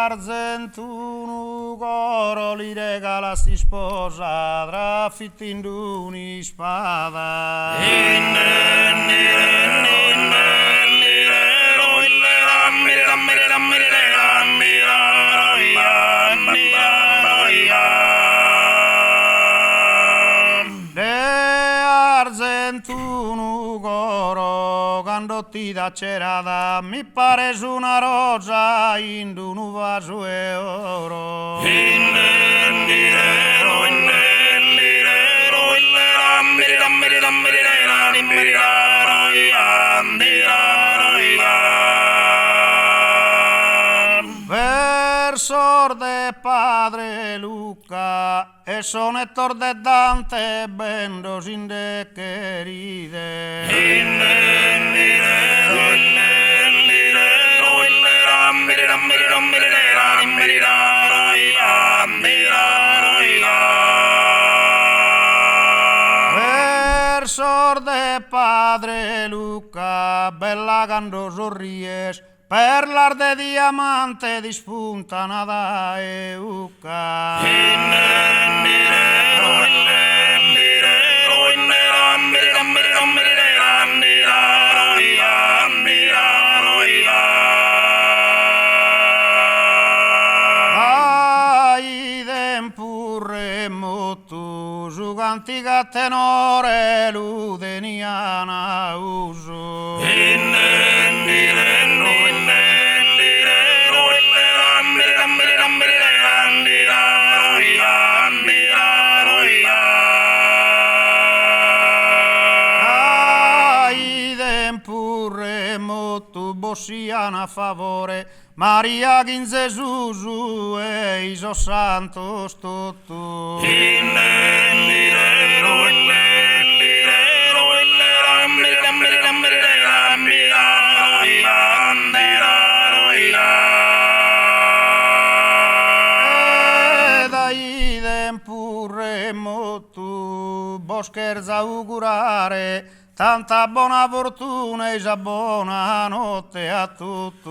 argentunu coro li regala sti sposa, trafittendo un'ispada. Argentunu coro candotti da cerada mi pare su una rosa in un vaso e oro. Versor de padre Luca e sonettor de Dante bendo sin de queride. Versor de padre Luca bella cando sorries perlar de diamante dispuntano da euca. Ai dempurre motu giugantica tenore ludeniana uso. Tu bossiana a favore Maria Ginze Susu e Iso Santos tutto. Dai dempurremo tu boscherza augurare tanta buona fortuna e buona notte a tutti.